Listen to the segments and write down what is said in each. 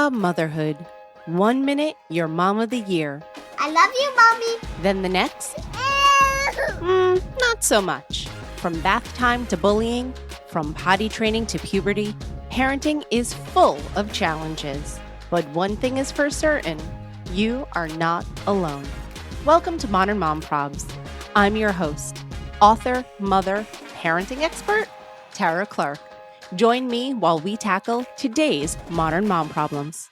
Motherhood. 1 minute, you're mom of the year. I love you, Mommy. Then the next, not so much. From bath time to bullying, from potty training to puberty, parenting is full of challenges. But one thing is for certain, you are not alone. Welcome to Modern Mom Probs. I'm your host, author, mother, parenting expert, Tara Clark. Join me while we tackle today's modern mom problems.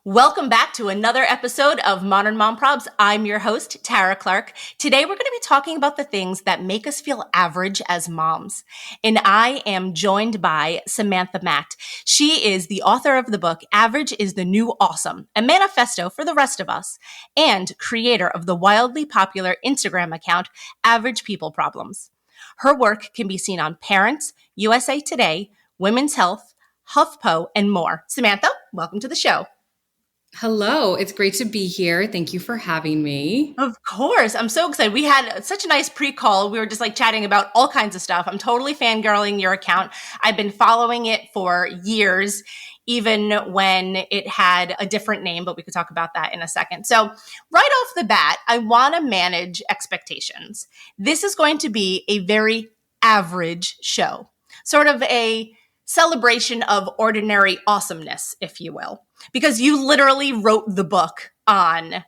Welcome back to another episode of Modern Mom Probs. I'm your host, Tara Clark. Today, we're going to be talking about the things that make us feel average as moms. And I am joined by Samantha Matt. She is the author of the book, Average is the New Awesome, a manifesto for the rest of us, and creator of the wildly popular Instagram account, Average People Problems. Her work can be seen on Parents, USA Today, Women's Health, HuffPo, and more. Samantha, welcome to the show. Hello, it's great to be here. Thank you for having me. Of course. I'm so excited. We had such a nice pre-call. We were just chatting about all kinds of stuff. I'm totally fangirling your account. I've been following it for years, even when it had a different name, but we could talk about that in a second. So right off the bat, I want to manage expectations. This is going to be a very average show, sort of a celebration of ordinary awesomeness, if you will, because you literally wrote the book on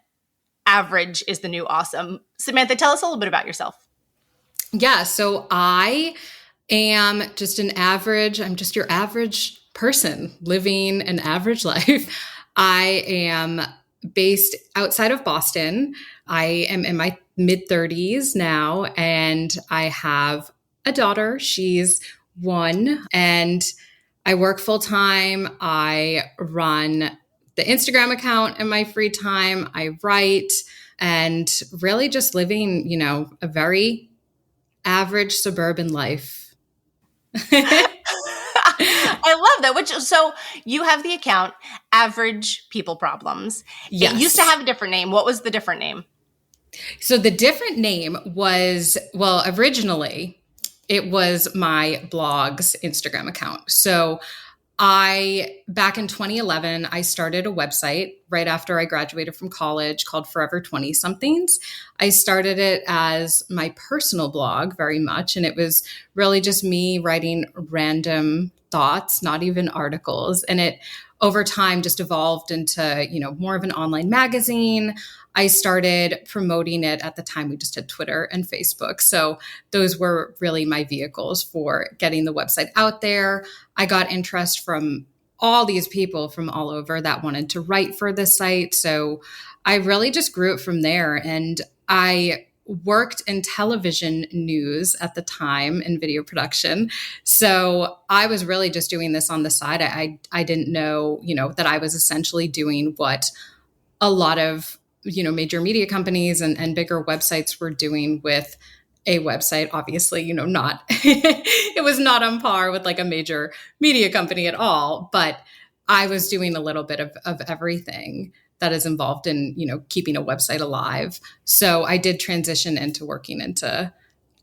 Average is the New Awesome. Samantha, tell us a little bit about yourself. Yeah, so I am just I'm just your average person living an average life. I am based outside of Boston. I am in my mid-30s now, and I have a daughter. She's 1, and I work full-time. I run the Instagram account in my free time. I write, and really just living, a very average suburban life. I love that. So you have the account, Average People Problems. Yes. It used to have a different name. What was the different name? So the different name was, originally it was my blog's Instagram account. So back in 2011, I started a website right after I graduated from college called Forever 20 Somethings. I started it as my personal blog very much. And it was really just me writing random thoughts, not even articles. And it over time just evolved into, more of an online magazine. I started promoting it at the time. We just had Twitter and Facebook. So those were really my vehicles for getting the website out there. I got interest from all these people from all over that wanted to write for the site. So I really just grew it from there. And I worked in television news at the time in video production. So I was really just doing this on the side. I didn't know, that I was essentially doing what a lot of major media companies and bigger websites were doing with a website. Obviously, not, it was not on par with like a major media company at all, but I was doing a little bit of everything that is involved in, keeping a website alive. So I did transition into working into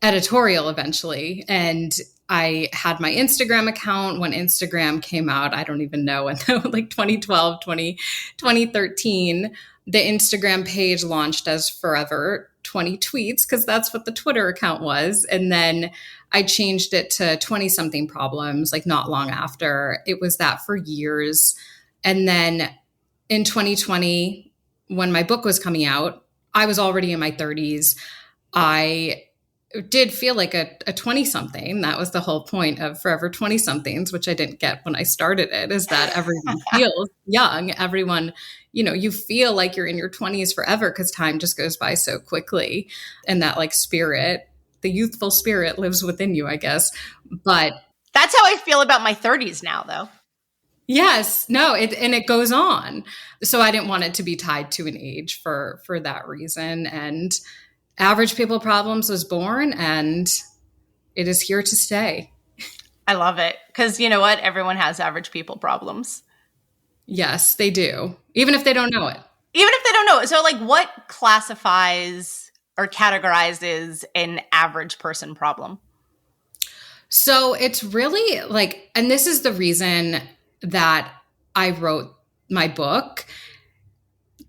editorial eventually. And I had my Instagram account when Instagram came out. I don't even know, like 2012, 2013. The Instagram page launched as Forever 20 Tweets because that's what the Twitter account was. And then I changed it to 20 something problems, like not long after. It was that for years. And then in 2020, when my book was coming out, I was already in my 30s. I did feel like a 20 something. That was the whole point of Forever 20 somethings, which I didn't get when I started it, is that everyone feels young. Everyone, you feel like you're in your 20s forever because time just goes by so quickly. And that like spirit, the youthful spirit lives within you, I guess. But that's how I feel about my 30s now, though. Yes, no, it goes on. So I didn't want it to be tied to an age for that reason. And Average People Problems was born, and it is here to stay. I love it. Because you know what? Everyone has average people problems. Yes, they do. Even if they don't know it. Even if they don't know it. So like what classifies or categorizes an average person problem? So it's really like, and this is the reason that I wrote my book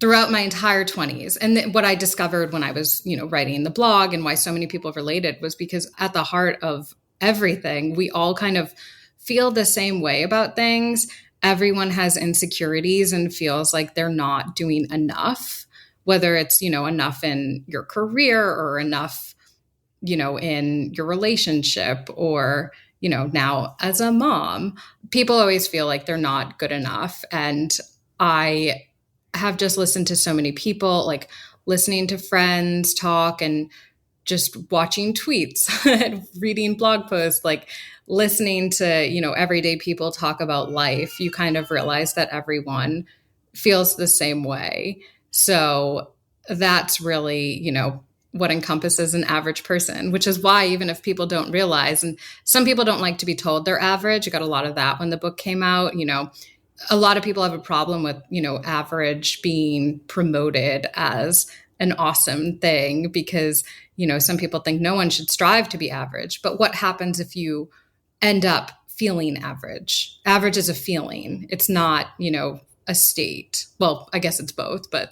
throughout my entire 20s. And what I discovered when I was, writing the blog and why so many people related was because at the heart of everything, we all kind of feel the same way about things. Everyone has insecurities and feels like they're not doing enough, whether it's, enough in your career or enough, in your relationship or, now as a mom. People always feel like they're not good enough. And I have just listened to so many people, like listening to friends talk and just watching tweets and reading blog posts, like listening to, everyday people talk about life. You kind of realize that everyone feels the same way. So that's really, what encompasses an average person, which is why even if people don't realize, and some people don't like to be told they're average, you got a lot of that when the book came out, a lot of people have a problem with, average being promoted as an awesome thing because, some people think no one should strive to be average. But what happens if you end up feeling average? Average is a feeling. It's not, a state. Well, I guess it's both, but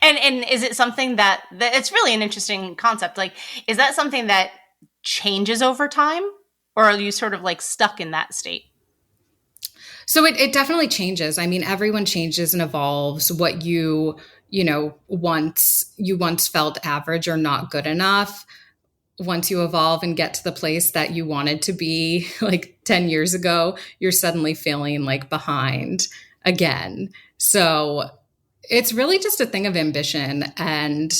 And is it something that it's really an interesting concept? Like, is that something that changes over time, or are you sort of like stuck in that state? So it definitely changes. I mean, everyone changes and evolves. What once felt average or not good enough, once you evolve and get to the place that you wanted to be like 10 years ago, you're suddenly feeling like behind again. So it's really just a thing of ambition and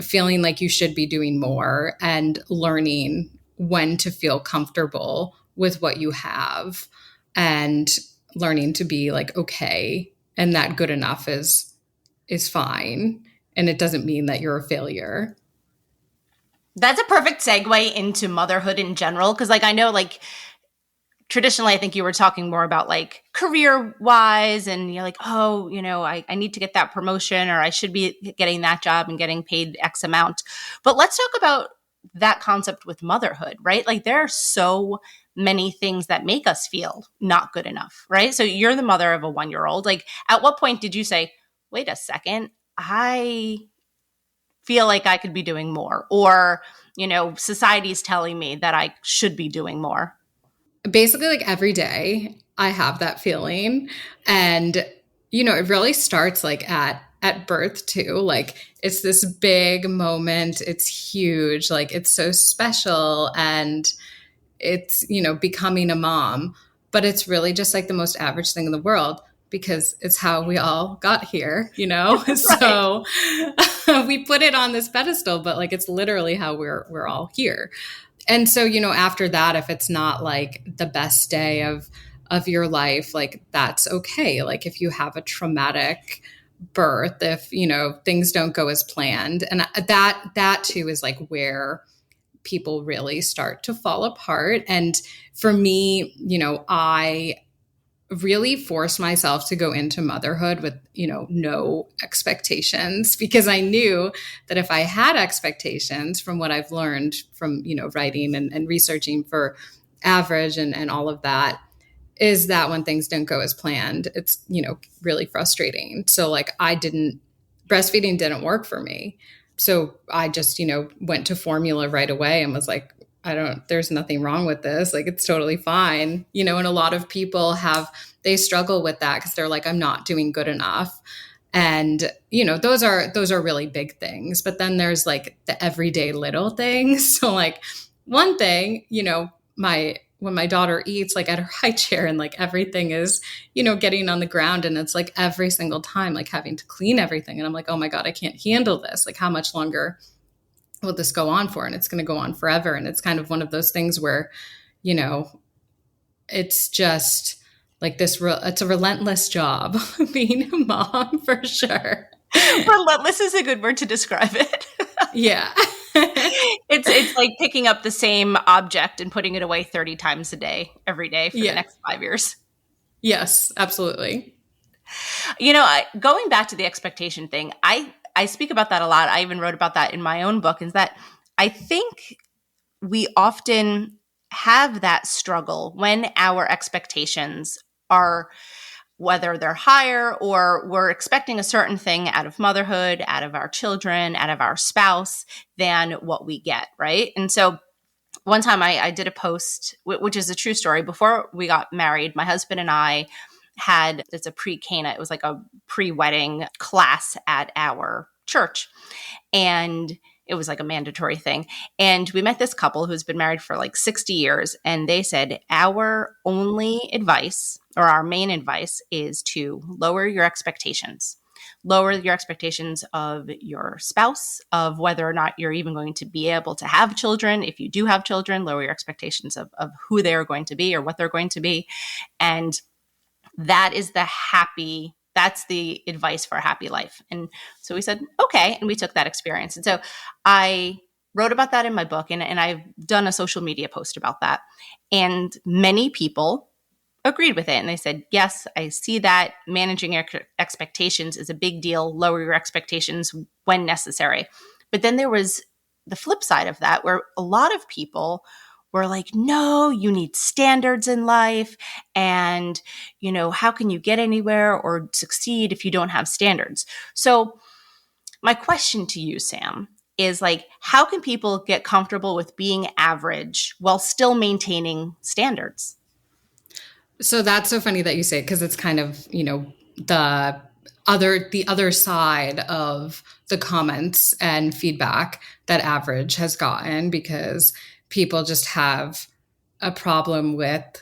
feeling like you should be doing more and learning when to feel comfortable with what you have and learning to be like okay and that good enough is fine and it doesn't mean that you're a failure. That's a perfect segue into motherhood in general. Cause like, I know like traditionally, I think you were talking more about like career wise and you're like, oh, I need to get that promotion or I should be getting that job and getting paid X amount. But let's talk about that concept with motherhood, right? Like there are so many things that make us feel not good enough, right? So you're the mother of a 1-year-old. Like at what point did you say, wait a second, I feel like I could be doing more, or, society's telling me that I should be doing more? Basically like every day I have that feeling and it really starts like at birth too. Like it's this big moment, it's huge, like it's so special and it's becoming a mom, but it's really just like the most average thing in the world because it's how we all got here. Right. So we put it on this pedestal, but like it's literally how we're all here. And so, after that, if it's not like the best day of your life, like that's okay. Like if you have a traumatic birth, if, things don't go as planned. And that too is like where people really start to fall apart. And for me, I really forced myself to go into motherhood with, no expectations because I knew that if I had expectations from what I've learned from, writing and researching for average and all of that, is that when things don't go as planned, it's, really frustrating. So like breastfeeding didn't work for me. So I just, went to formula right away and was like, there's nothing wrong with this. Like, it's totally fine. And a lot of people they struggle with that because they're like, I'm not doing good enough. And, those are really big things. But then there's like the everyday little things. So like one thing, when my daughter eats like at her high chair and like everything is, getting on the ground and it's like every single time, like having to clean everything. And I'm like, oh my God, I can't handle this. Like how much longer will this go on for? And it's going to go on forever. And it's kind of one of those things where, it's just like it's a relentless job being a mom for sure. Relentless is a good word to describe it. Yeah. It's like picking up the same object and putting it away 30 times a day, every day for the next 5 years. Yes, absolutely. Going back to the expectation thing, I speak about that a lot. I even wrote about that in my own book, is that I think we often have that struggle when our expectations are, whether they're higher or we're expecting a certain thing out of motherhood, out of our children, out of our spouse than what we get, right? And so one time I did a post, which is a true story. Before we got married, my husband and I had, it's a pre-Cana, it was like a pre-wedding class at our church. And it was like a mandatory thing. And we met this couple who's been married for like 60 years. And they said, our only advice or our main advice is to lower your expectations. Lower your expectations of your spouse, of whether or not you're even going to be able to have children. If you do have children, lower your expectations of who they are going to be or what they're going to be. And that is that's the advice for a happy life. And so we said, okay. And we took that experience. And so I wrote about that in my book, and I've done a social media post about that. And many people agreed with it. And they said, yes, I see that managing your expectations is a big deal. Lower your expectations when necessary. But then there was the flip side of that, where a lot of people were like, no, you need standards in life. And, how can you get anywhere or succeed if you don't have standards? So my question to you, Sam, is like, how can people get comfortable with being average while still maintaining standards? So that's so funny that you say it, because it's kind of, the other side of the comments and feedback that average has gotten, because people just have a problem with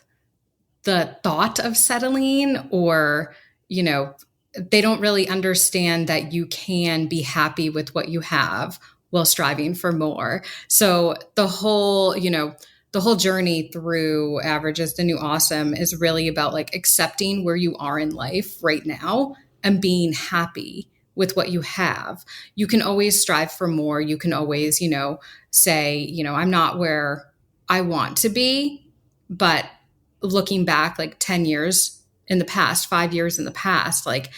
the thought of settling, or, they don't really understand that you can be happy with what you have while striving for more. So the whole journey through Average is the New Awesome is really about like accepting where you are in life right now and being happy with what you have. You can always strive for more. You can always, say, I'm not where I want to be, but looking back like 10 years in the past, 5 years in the past, like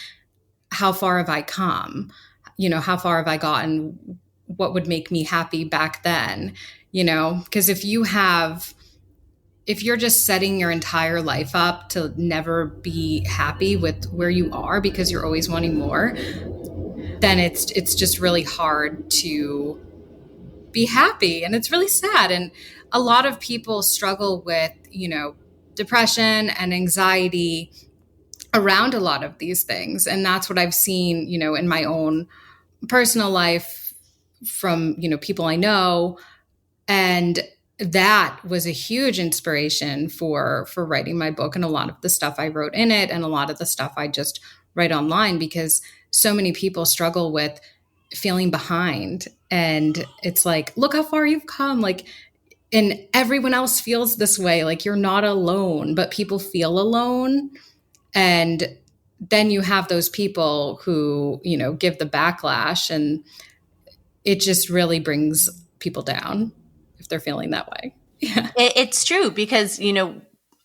how far have I come? How far have I gotten? What would make me happy back then? Because if you're just setting your entire life up to never be happy with where you are because you're always wanting more, then it's just really hard to be happy. And it's really sad. And a lot of people struggle with, depression and anxiety around a lot of these things. And that's what I've seen, in my own personal life from, people I know. And that was a huge inspiration for writing my book and a lot of the stuff I wrote in it and a lot of the stuff I just write online, because so many people struggle with feeling behind. And it's like, look how far you've come. Like, and everyone else feels this way. Like, you're not alone, but people feel alone. And then you have those people who, give the backlash, and it just really brings people down if they're feeling that way. Yeah. It's true because,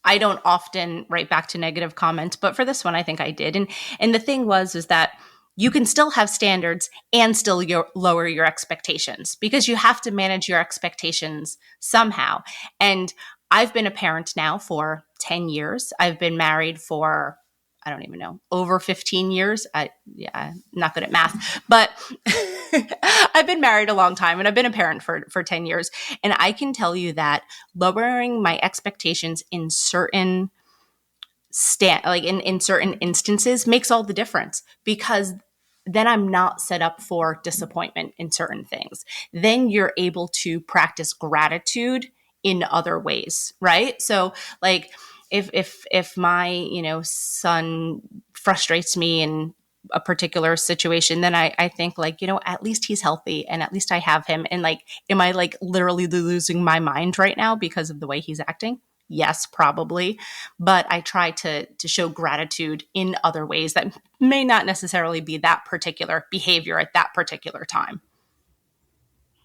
I don't often write back to negative comments, but for this one, I think I did. And the thing is that you can still have standards and still lower your expectations, because you have to manage your expectations somehow. And I've been a parent now for 10 years. I've been married for, I don't even know, over 15 years. I'm not good at math, but I've been married a long time and I've been a parent for 10 years. And I can tell you that lowering my expectations in certain in certain instances makes all the difference, because then I'm not set up for disappointment in certain things. Then you're able to practice gratitude in other ways, right? So like if my, son frustrates me in a particular situation, then I think like, at least he's healthy and at least I have him. And like, am I like literally losing my mind right now because of the way he's acting? Yes, probably. But I try to show gratitude in other ways that may not necessarily be that particular behavior at that particular time.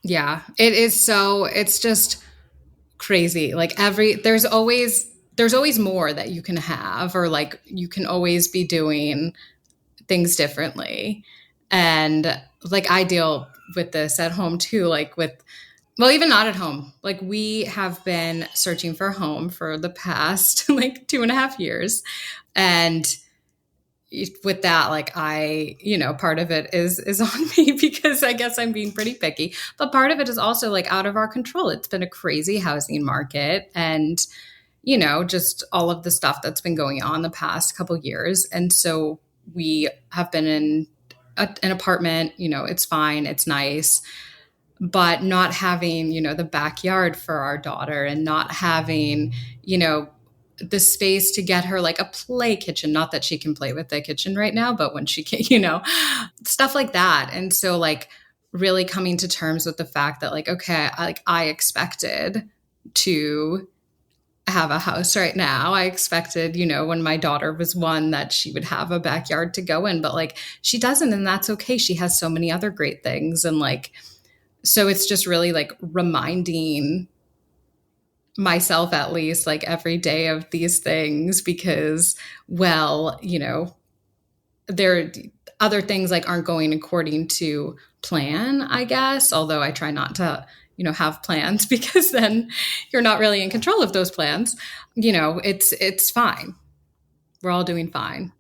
Yeah, it is. So it's just crazy. Like there's always more that you can have, or like you can always be doing things differently. And like I deal with this at home too, like with Well, even not at home. Like we have been searching for a home for the past like 2.5 years. And with that, like part of it is on me because I guess I'm being pretty picky. But part of it is also like out of our control. It's been a crazy housing market and just all of the stuff that's been going on the past couple years. And so we have been in an apartment, it's fine, it's nice, but not having, the backyard for our daughter and not having, the space to get her like a play kitchen. Not that she can play with the kitchen right now, but when she can, stuff like that. And so like really coming to terms with the fact that like, okay, I expected to have a house right now. I expected, when my daughter was one that she would have a backyard to go in, but like she doesn't, and that's okay. She has so many other great things. And like, so it's just really like reminding myself at least like every day of these things because, well, there other things like aren't going according to plan, I guess, although I try not to, have plans because then you're not really in control of those plans. It's fine. We're all doing fine.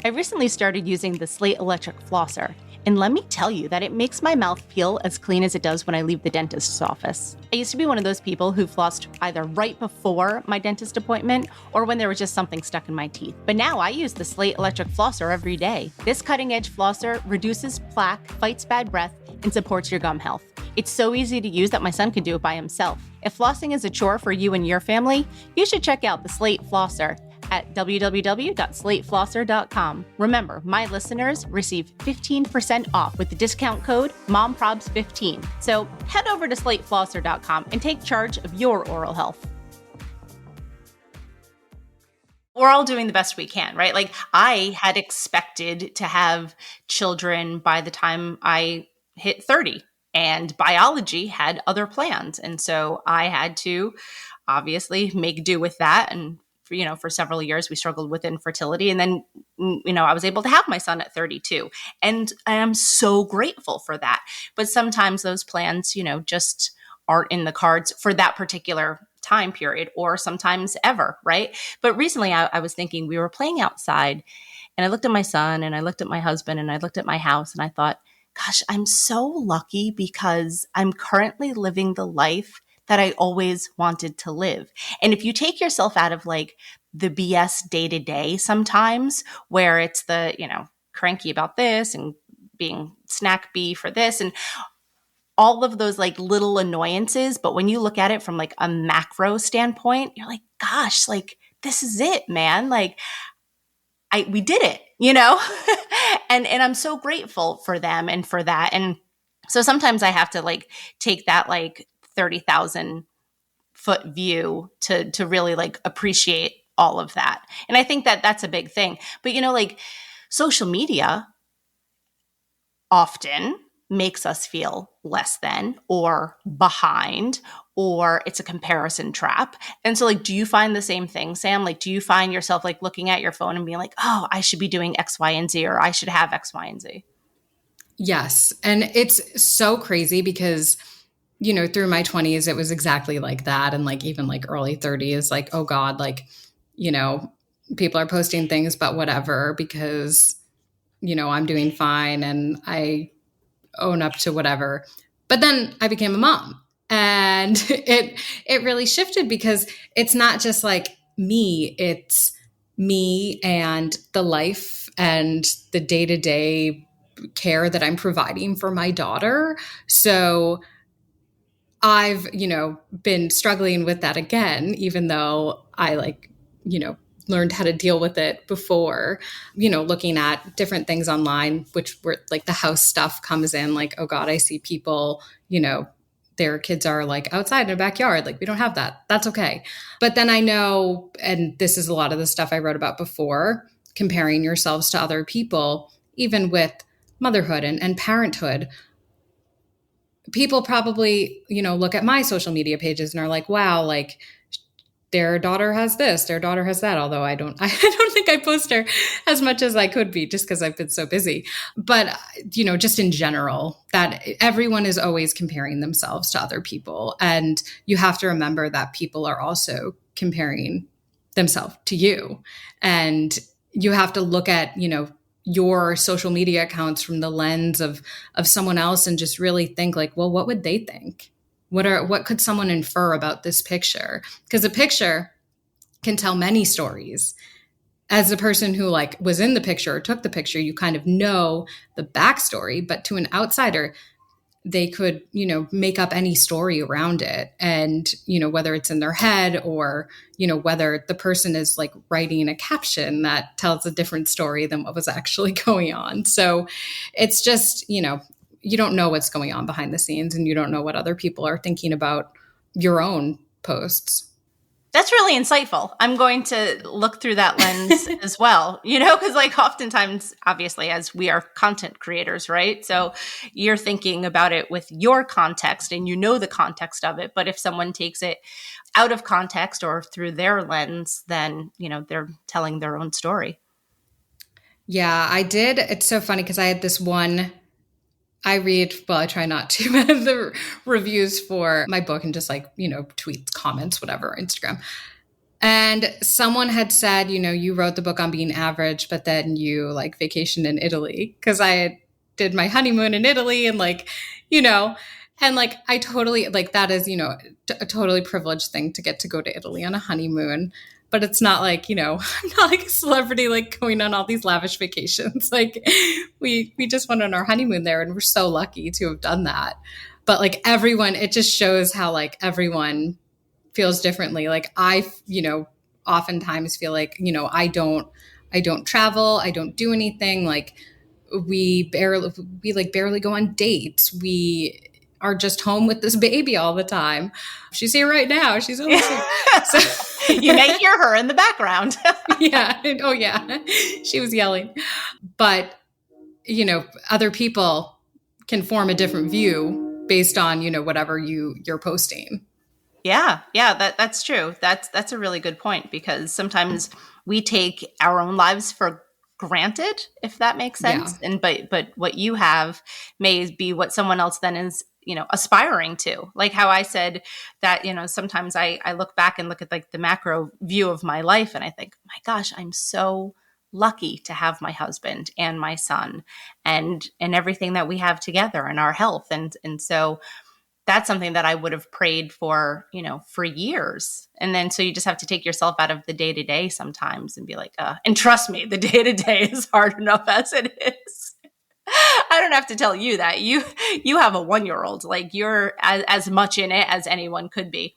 I recently started using the Slate electric flosser, and let me tell you that it makes my mouth feel as clean as it does when I leave the dentist's office. I used to be one of those people who flossed either right before my dentist appointment or when there was just something stuck in my teeth. But now I use the Slate electric flosser every day. This cutting-edge flosser reduces plaque, fights bad breath, and supports your gum health. It's so easy to use that my son can do it by himself. If flossing is a chore for you and your family, you should check out the Slate flosser at www.slateflosser.com. Remember, my listeners receive 15% off with the discount code MOMPROBS15. So head over to slateflosser.com and take charge of your oral health. We're all doing the best we can, right? Like I had expected to have children by the time I hit 30, and biology had other plans. And so I had to obviously make do with that. And for several years, we struggled with infertility. And then, I was able to have my son at 32. And I am so grateful for that. But sometimes those plans, just aren't in the cards for that particular time period or sometimes ever, right? But recently I was thinking we were playing outside and I looked at my son and I looked at my husband and I looked at my house and I thought, gosh, I'm so lucky because I'm currently living the life that I always wanted to live. And if you take yourself out of like the BS day to day sometimes where it's the, cranky about this and being snack bee for this and all of those like little annoyances. But when you look at it from like a macro standpoint, you're like, gosh, like this is it, man. Like we did it, and I'm so grateful for them and for that. And so sometimes I have to like take that like 30,000 foot view to really like appreciate all of that. And I think that that's a big thing. But like social media often makes us feel less than or behind, or it's a comparison trap. And so like, do you find the same thing, Sam? Like, do you find yourself like looking at your phone and being like, oh, I should be doing X, Y, and Z, or I should have X, Y, and Z? Yes. And it's so crazy because, through my 20s, it was exactly like that. And like, even like early 30s, like, oh God, like, people are posting things, but whatever, because, I'm doing fine and I own up to whatever. But then I became a mom and it really shifted because it's not just like me, it's me and the life and the day-to-day care that I'm providing for my daughter. So I've, been struggling with that again, even though I like, learned how to deal with it before, looking at different things online, which were like the house stuff comes in like, oh God, I see people, their kids are like outside in a backyard. Like we don't have that. That's okay. But then I know, and this is a lot of the stuff I wrote about before, comparing yourselves to other people, even with motherhood and parenthood. People probably, look at my social media pages and are like, wow, like their daughter has this, their daughter has that. Although I don't think I post her as much as I could be just because I've been so busy. But, just in general, that everyone is always comparing themselves to other people. And you have to remember that people are also comparing themselves to you. And you have to look at, your social media accounts from the lens of someone else and just really think like, well, what would they think? What could someone infer about this picture? Because a picture can tell many stories. As the person who like was in the picture or took the picture, you kind of know the backstory, but to an outsider, they could, make up any story around it. And, whether it's in their head or, whether the person is like writing a caption that tells a different story than what was actually going on. So it's just, you don't know what's going on behind the scenes and you don't know what other people are thinking about your own posts. That's really insightful. I'm going to look through that lens as well, because like oftentimes, obviously, as we are content creators, right? So you're thinking about it with your context and the context of it. But if someone takes it out of context or through their lens, then, they're telling their own story. Yeah, I did. It's so funny because I had this one. I try not to, but the reviews for my book and just like, tweets, comments, whatever, Instagram. And someone had said, you wrote the book on being average, but then you like vacationed in Italy because did my honeymoon in Italy and like, and like I totally like that is, a totally privileged thing to get to go to Italy on a honeymoon. But it's not like, I'm not like a celebrity, like going on all these lavish vacations. Like we just went on our honeymoon there and we're so lucky to have done that. But like everyone, it just shows how like everyone feels differently. Like I, oftentimes feel like, I don't travel. I don't do anything. Like we barely go on dates. We are just home with this baby all the time. She's here right now. She's always here. So you may hear her in the background. Yeah. Oh yeah. She was yelling. But, other people can form a different view based on, whatever you're posting. Yeah, that's true. That's a really good point because sometimes we take our own lives for granted, if that makes sense. Yeah. And but what you have may be what someone else then is, aspiring to. Like how I said that, sometimes I look back and look at like the macro view of my life and I think, my gosh, I'm so lucky to have my husband and my son and everything that we have together and our health. And so that's something that I would have prayed for, for years. And then, so you just have to take yourself out of the day to day sometimes and be like, and trust me, the day to day is hard enough as it is. I don't have to tell you that you have a 1-year-old, like you're as much in it as anyone could be.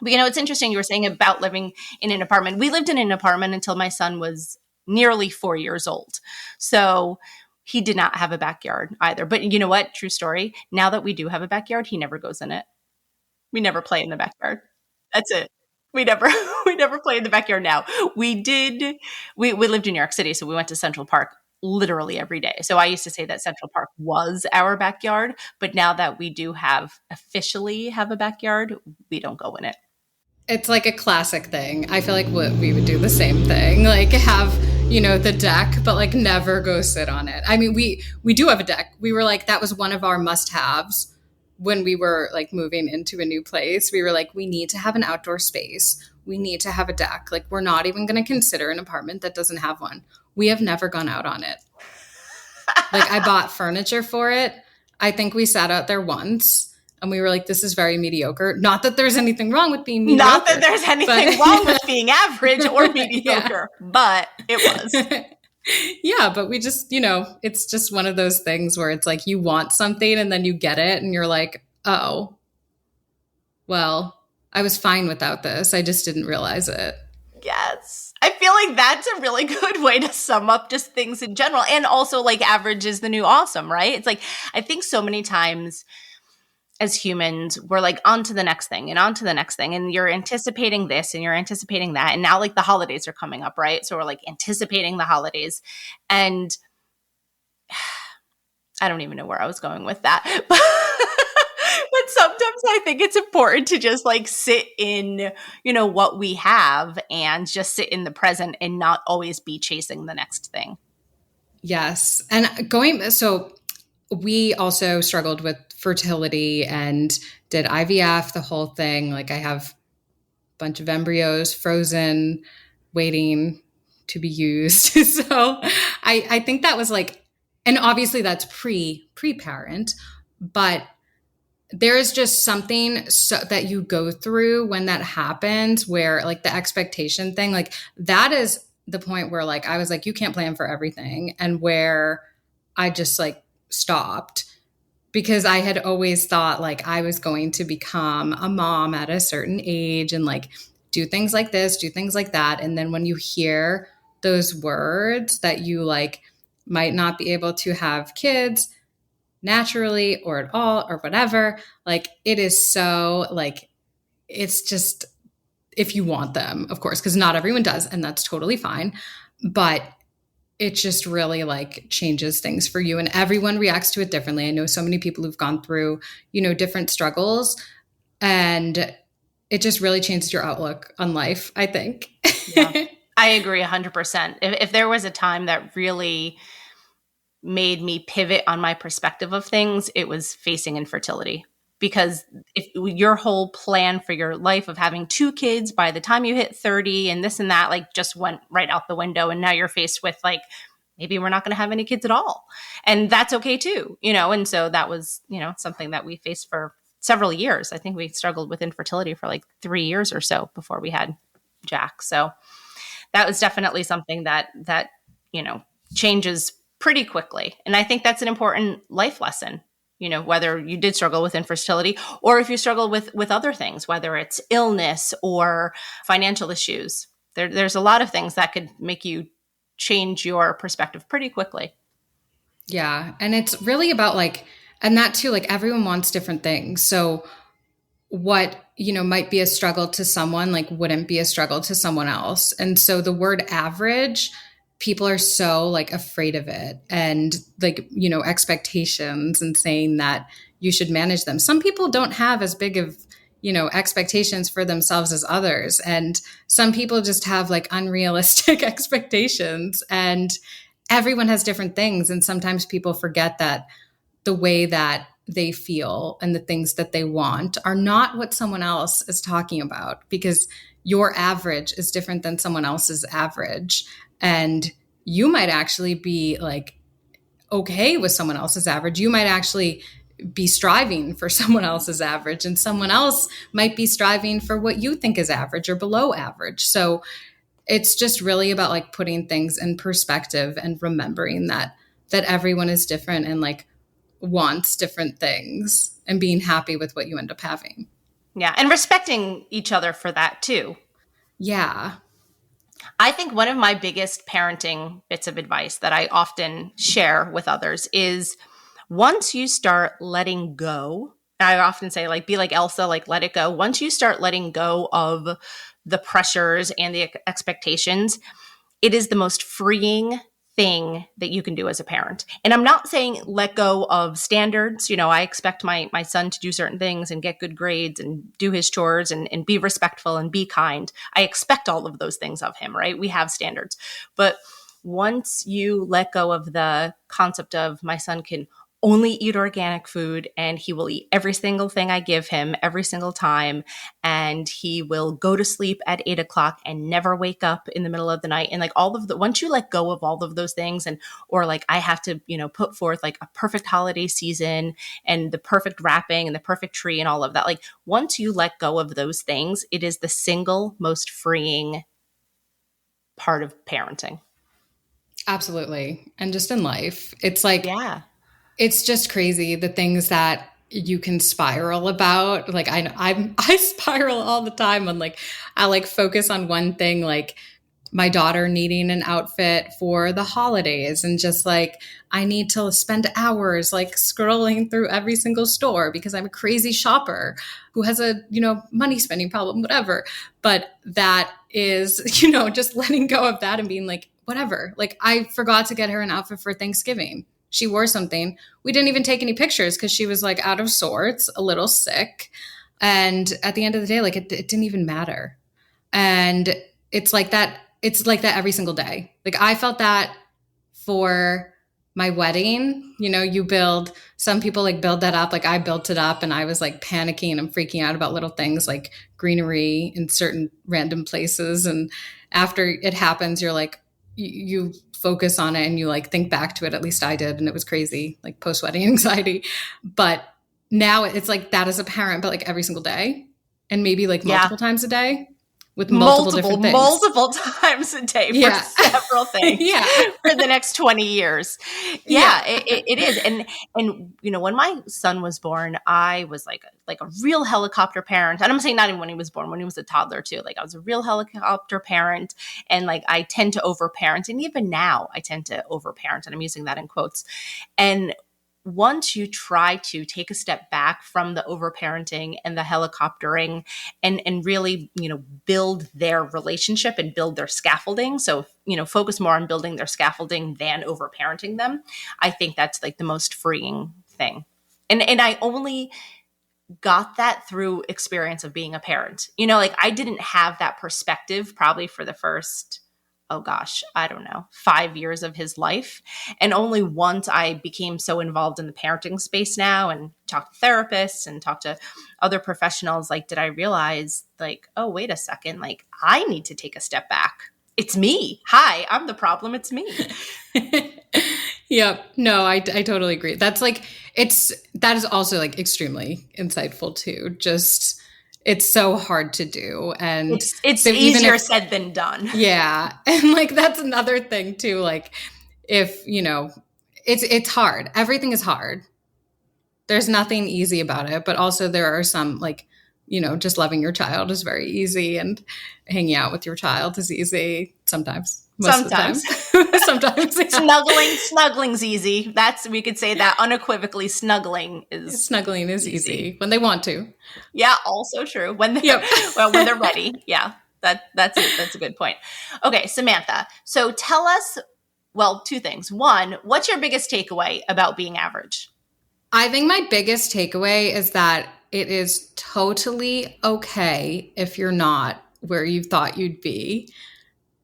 But, it's interesting. You were saying about living in an apartment. We lived in an apartment until my son was nearly 4 years old. So he did not have a backyard either. But you know what? True story. Now that we do have a backyard, he never goes in it. We never play in the backyard. That's it. We never play in the backyard now. We lived in New York City, so we went to Central Park literally every day. So I used to say that Central Park was our backyard, but now that we do officially have a backyard, we don't go in it. It's like a classic thing. I feel like we would do the same thing, like have, the deck, but like never go sit on it. I mean, we do have a deck. We were like, that was one of our must-haves when we were like moving into a new place. We were like, we need to have an outdoor space. We need to have a deck. Like we're not even going to consider an apartment that doesn't have one. We have never gone out on it. Like I bought furniture for it. I think we sat out there once. And we were like, this is very mediocre. Not that there's anything wrong with being mediocre. Not that there's anything wrong with being average or mediocre, but it was. Yeah, but we just, it's just one of those things where it's like you want something and then you get it and you're like, oh, well, I was fine without this. I just didn't realize it. Yes. I feel like that's a really good way to sum up just things in general. And also like average is the new awesome, right? It's like, I think so many times as humans, we're like on to the next thing and on to the next thing. And you're anticipating this and you're anticipating that. And now like the holidays are coming up, right? So we're like anticipating the holidays. And I don't even know where I was going with that. But sometimes I think it's important to just like sit in, what we have and just sit in the present and not always be chasing the next thing. Yes. So we also struggled with fertility and did IVF, the whole thing. Like I have a bunch of embryos frozen, waiting to be used. So I think that was like, and obviously that's pre-parent, but there is just something that you go through when that happens where like the expectation thing, like that is the point where like I was like, you can't plan for everything, and where I just like stopped because I had always thought like I was going to become a mom at a certain age and like do things like this, do things like that. And then when you hear those words that you like might not be able to have kids naturally or at all or whatever, like it is so like, it's just if you want them, of course, because not everyone does, and that's totally fine. But it just really like changes things for you, and everyone reacts to it differently. I know so many people who've gone through, different struggles, and it just really changes your outlook on life, I think. Yeah, I agree 100%. If there was a time that really made me pivot on my perspective of things, it was facing infertility. Because if your whole plan for your life of having 2 kids by the time you hit 30 and this and that, like just went right out the window. And now you're faced with like, maybe we're not going to have any kids at all. And that's okay too, And so that was, something that we faced for several years. I think we struggled with infertility for like 3 years or so before we had Jack. So that was definitely something that, changes pretty quickly. And I think that's an important life lesson, whether you did struggle with infertility or if you struggle with other things, whether it's illness or financial issues. There's a lot of things that could make you change your perspective pretty quickly. Yeah. And it's really about like, and that too, like everyone wants different things. So what, might be a struggle to someone, like wouldn't be a struggle to someone else. And so the word average, people are so like afraid of it, and like, expectations, and saying that you should manage them. Some people don't have as big of, expectations for themselves as others. And some people just have like unrealistic expectations, and everyone has different things. And sometimes people forget that the way that they feel and the things that they want are not what someone else is talking about, because your average is different than someone else's average. And you might actually be like okay with someone else's average. You might actually be striving for someone else's average, and someone else might be striving for what you think is average or below average. So it's just really about like putting things in perspective and remembering that everyone is different and like wants different things, and being happy with what you end up having. Yeah. And respecting each other for that too. Yeah. I think one of my biggest parenting bits of advice that I often share with others is once you start letting go, I often say like, be like Elsa, like let it go. Once you start letting go of the pressures and the expectations, it is the most freeing thing that you can do as a parent. And I'm not saying let go of standards. I expect my son to do certain things and get good grades and do his chores and be respectful and be kind. I expect all of those things of him, right? We have standards. But once you let go of the concept of my son can only eat organic food and he will eat every single thing I give him every single time, and he will go to sleep at 8:00 and never wake up in the middle of the night. And like once you let go of all of those things, or like I have to, put forth like a perfect holiday season and the perfect wrapping and the perfect tree and all of that. Like once you let go of those things, it is the single most freeing part of parenting. Absolutely. And just in life, it's like, yeah. It's just crazy the things that you can spiral about. Like I spiral all the time, and like I like focus on one thing, like my daughter needing an outfit for the holidays, and just like I need to spend hours like scrolling through every single store because I'm a crazy shopper who has a, money spending problem, whatever. But that is, just letting go of that and being like, whatever. Like I forgot to get her an outfit for Thanksgiving. she wore something. We didn't even take any pictures because she was like out of sorts, a little sick. And at the end of the day, like it didn't even matter. And it's like that. It's like that every single day. Like I felt that for my wedding. You know, some people like build that up. Like I built it up and I was like panicking and freaking out about little things like greenery in certain random places. And after it happens, you're like, you focus on it and you like think back to it. At least I did. And it was crazy, like post-wedding anxiety. But now it's like that as a parent, but like every single day and maybe like multiple times a day. With multiple different things. Multiple times a day for several things for the next 20 years. It is. And you know, when my son was born, I was like a real helicopter parent. And I'm saying not even when he was born, when he was a toddler too. Like I was a real helicopter parent and like I tend to overparent. And even now I tend to overparent, and I'm using that in quotes. And once you try to take a step back from the overparenting and the helicoptering and really, you know, build their relationship and build their scaffolding. So, you know, focus more on building their scaffolding than overparenting them. I think that's like the most freeing thing. And I only got that through experience of being a parent. You know, like I didn't have that perspective probably for the first, oh gosh, I don't know, 5 years of his life. And only once I became so involved in the parenting space now and talked to therapists and talked to other professionals, like, did I realize like, oh, wait a second, like I need to take a step back. It's me. Hi, I'm the problem. It's me. Yep. No, I totally agree. That's like, that is also like extremely insightful too. Just, it's so hard to do. And it's so easier said than done. Yeah. And like, that's another thing too. Like if, you know, it's hard. Everything is hard. There's nothing easy about it, but also there are some like, you know, just loving your child is very easy and hanging out with your child is easy sometimes. Sometimes. Sometimes. Yeah. Snuggling's easy. We could say that unequivocally. Snuggling is easy when they want to. Yeah, also true. When they're ready. Yeah. That's a good point. Okay, Samantha. So tell us, well, two things. One, what's your biggest takeaway about being average? I think my biggest takeaway is that it is totally okay if you're not where you thought you'd be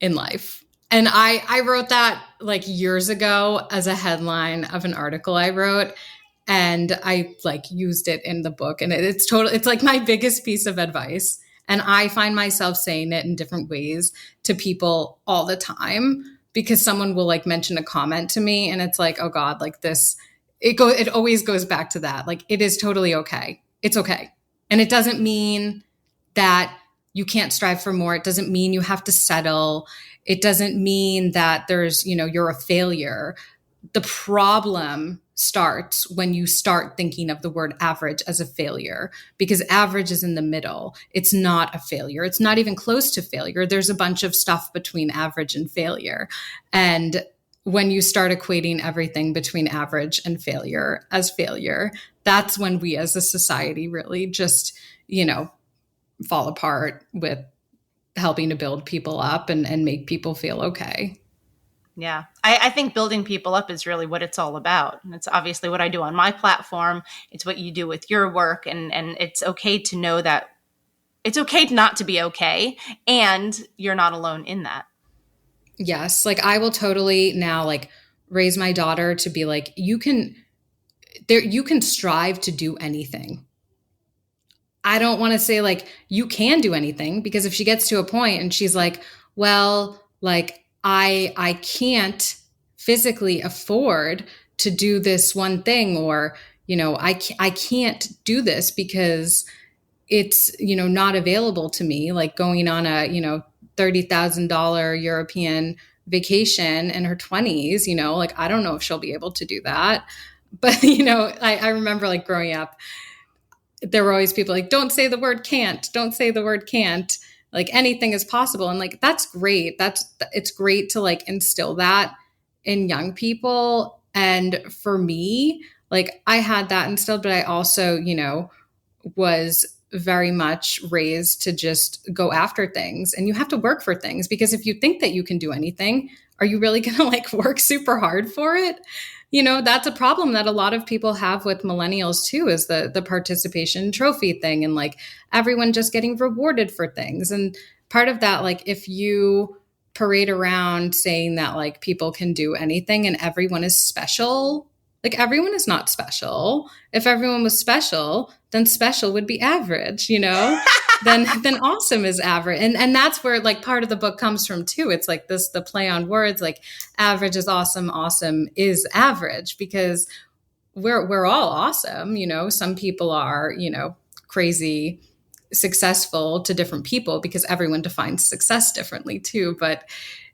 in life. And I wrote that like years ago as a headline of an article I wrote, and I like used it in the book, and it's like my biggest piece of advice. And I find myself saying it in different ways to people all the time because someone will like mention a comment to me and it's like, oh God, like this, it always goes back to that. Like it is totally okay. It's okay. And it doesn't mean that you can't strive for more. It doesn't mean you have to settle. It doesn't mean that there's, you know, you're a failure. The problem starts when you start thinking of the word average as a failure, because average is in the middle. It's not a failure. It's not even close to failure. There's a bunch of stuff between average and failure. And when you start equating everything between average and failure as failure, that's when we as a society really just, you know, fall apart with helping to build people up and make people feel okay. Yeah. I think building people up is really what it's all about. And it's obviously what I do on my platform. It's what you do with your work. And it's okay to know that it's okay not to be okay. And you're not alone in that. Yes. Like I will totally now like raise my daughter to be like, you can strive to do anything. I don't want to say like you can do anything, because if she gets to a point and she's like, well, like I can't physically afford to do this one thing, or, you know, I can't do this because it's, you know, not available to me, like going on a, you know, $30,000 European vacation in her 20s, you know, like I don't know if she'll be able to do that. But, you know, I remember like growing up, there were always people like, don't say the word can't, don't say the word can't, like anything is possible. And like, that's great. It's great to like instill that in young people. And for me, like I had that instilled, but I also, you know, was very much raised to just go after things, and you have to work for things, because if you think that you can do anything, are you really going to like work super hard for it? that's a problem that a lot of people have with millennials too, is the participation trophy thing, and like everyone just getting rewarded for things. And part of that, like if you parade around saying that like people can do anything and everyone is special, like everyone is not special. If everyone was special, then special would be average, then awesome is average. And that's where like part of the book comes from too. It's like the play on words, like average is awesome, awesome is average, because we're all awesome. Some people are, crazy successful to different people, because everyone defines success differently too. But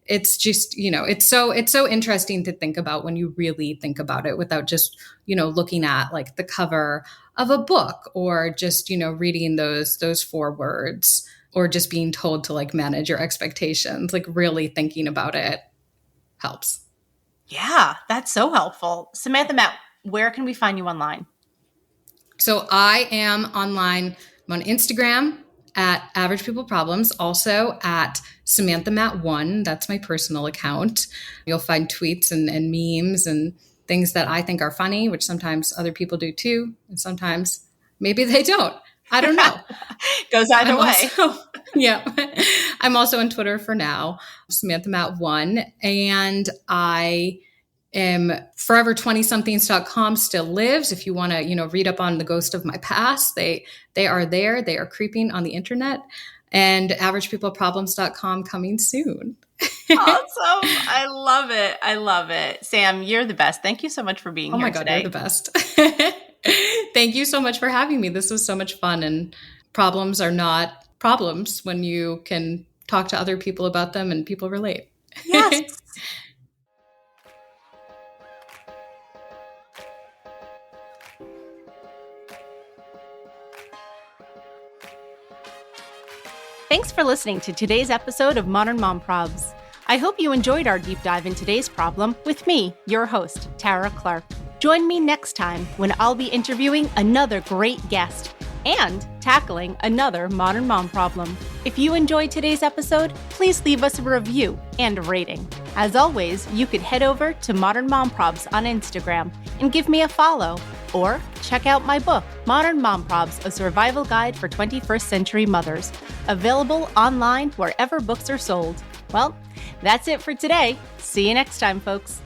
it's just, it's so interesting to think about when you really think about it, without just, looking at like the cover of a book, or just, reading those 4 words, or just being told to like manage your expectations. Like really thinking about it helps. Yeah, that's so helpful. Samantha Matt, where can we find you online? So I am online. I'm on Instagram at Average People Problems, also at Samantha Matt 1. That's my personal account. You'll find tweets and memes and things that I think are funny, which sometimes other people do too. And sometimes maybe they don't. I don't know. Goes either way. I'm also on Twitter for now, Samantha Matt 1. And I am forever20somethings.com still lives. If you want to, read up on the ghost of my past, they are there. They are creeping on the internet. And averagepeopleproblems.com coming soon. Awesome. I love it. I love it. Sam, you're the best. Thank you so much for being here today. Oh my God, you're the best. Thank you so much for having me. This was so much fun. And problems are not problems when you can talk to other people about them and people relate. Yes. Thanks for listening to today's episode of Modern Mom Probs. I hope you enjoyed our deep dive in today's problem with me, your host, Tara Clark. Join me next time when I'll be interviewing another great guest and tackling another modern mom problem. If you enjoyed today's episode, please leave us a review and a rating. As always, you could head over to Modern Mom Probs on Instagram and give me a follow. Or check out my book, Modern Mom Probs, A Survival Guide for 21st Century Mothers, available online wherever books are sold. Well, that's it for today. See you next time, folks.